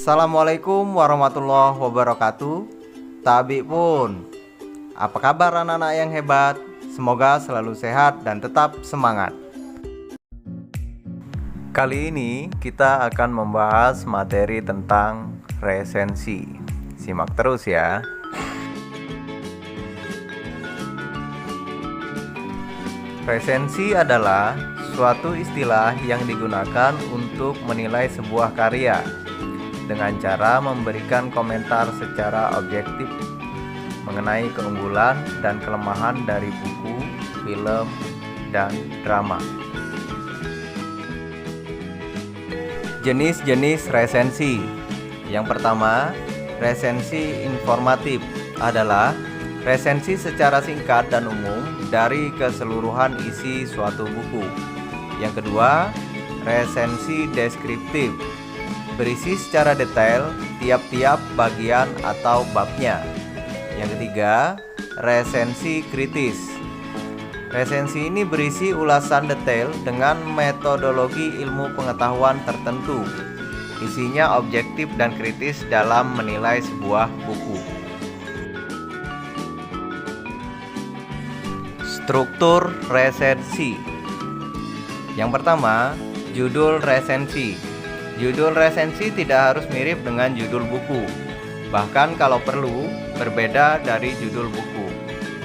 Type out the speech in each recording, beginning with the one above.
Assalamualaikum warahmatullahi wabarakatuh. Tabi pun, apa kabar anak-anak yang hebat? Semoga selalu sehat dan tetap semangat. Kali ini kita akan membahas materi tentang resensi. Simak terus ya. Resensi adalah suatu istilah yang digunakan untuk menilai sebuah karya dengan cara memberikan komentar secara objektif mengenai keunggulan dan kelemahan dari buku, film, dan drama. Jenis-jenis resensi. Yang pertama, resensi informatif adalah resensi secara singkat dan umum dari keseluruhan isi suatu buku. Yang kedua, resensi deskriptif, berisi secara detail tiap-tiap bagian atau babnya. Yang ketiga, resensi kritis. Resensi ini berisi ulasan detail dengan metodologi ilmu pengetahuan tertentu. Isinya objektif dan kritis dalam menilai sebuah buku. Struktur resensi. Yang pertama, judul resensi. Judul resensi tidak harus mirip dengan judul buku. Bahkan kalau perlu, berbeda dari judul buku.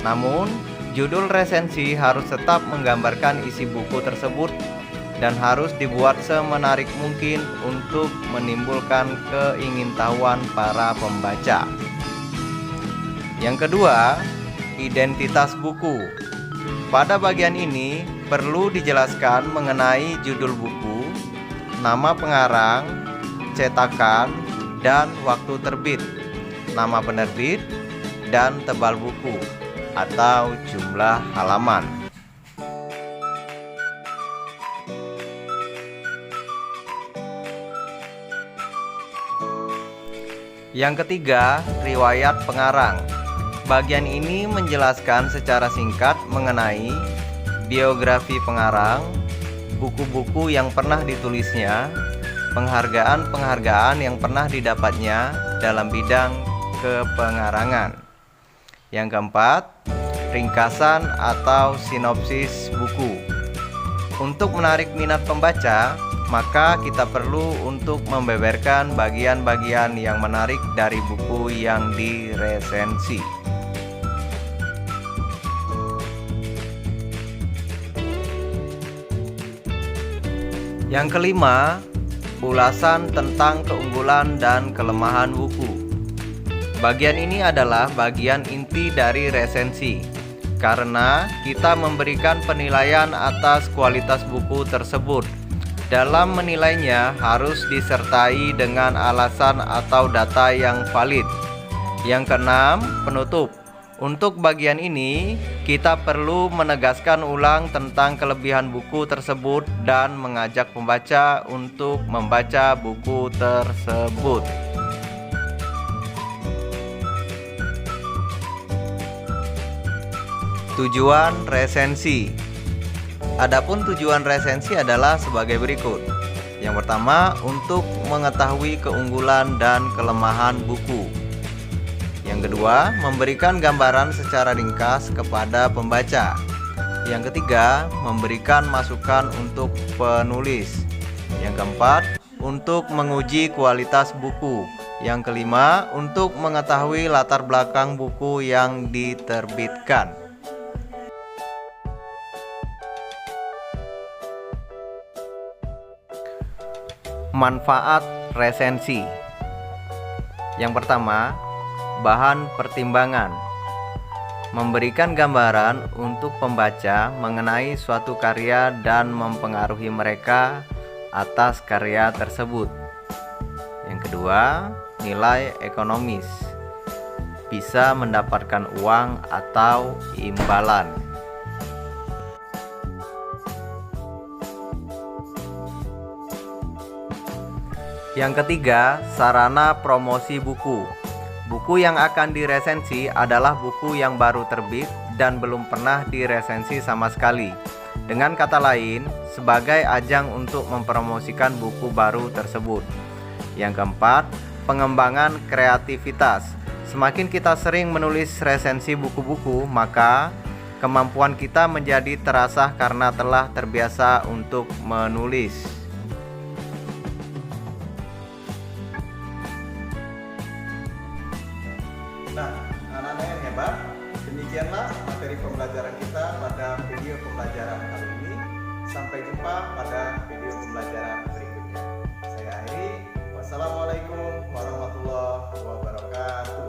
Namun, judul resensi harus tetap menggambarkan isi buku tersebut dan harus dibuat semenarik mungkin untuk menimbulkan keingintahuan para pembaca. Yang kedua, identitas buku. Pada bagian ini perlu dijelaskan mengenai judul buku, nama pengarang, cetakan, dan waktu terbit, nama penerbit, dan tebal buku atau jumlah halaman. Yang ketiga, riwayat pengarang. Bagian ini menjelaskan secara singkat mengenai biografi pengarang, buku-buku yang pernah ditulisnya, penghargaan-penghargaan yang pernah didapatnya dalam bidang kepengarangan. Yang keempat, ringkasan atau sinopsis buku. Untuk menarik minat pembaca, maka kita perlu untuk membeberkan bagian-bagian yang menarik dari buku yang diresensi. Yang kelima, ulasan tentang keunggulan dan kelemahan buku. Bagian ini adalah bagian inti dari resensi, karena kita memberikan penilaian atas kualitas buku tersebut. Dalam menilainya harus disertai dengan alasan atau data yang valid. Yang keenam, penutup. Untuk bagian ini, kita perlu menegaskan ulang tentang kelebihan buku tersebut dan mengajak pembaca untuk membaca buku tersebut. Tujuan resensi. Adapun tujuan resensi adalah sebagai berikut. Yang pertama, untuk mengetahui keunggulan dan kelemahan buku. Yang kedua, memberikan gambaran secara ringkas kepada pembaca. Yang ketiga, memberikan masukan untuk penulis. Yang keempat, untuk menguji kualitas buku. Yang kelima, untuk mengetahui latar belakang buku yang diterbitkan. Manfaat resensi. Yang pertama, bahan pertimbangan. Memberikan gambaran untuk pembaca mengenai suatu karya dan mempengaruhi mereka atas karya tersebut. Yang kedua, nilai ekonomis. Bisa mendapatkan uang atau imbalan. Yang ketiga, sarana promosi buku. Buku yang akan diresensi adalah buku yang baru terbit dan belum pernah diresensi sama sekali. Dengan kata lain, sebagai ajang untuk mempromosikan buku baru tersebut. Yang keempat, pengembangan kreativitas. Semakin kita sering menulis resensi buku-buku, maka kemampuan kita menjadi terasah karena telah terbiasa untuk menulis. Nah, anak-anak yang hebat, demikianlah materi pembelajaran kita pada video pembelajaran kali ini. Sampai jumpa pada video pembelajaran berikutnya. Saya akhiri. Wassalamualaikum warahmatullahi wabarakatuh.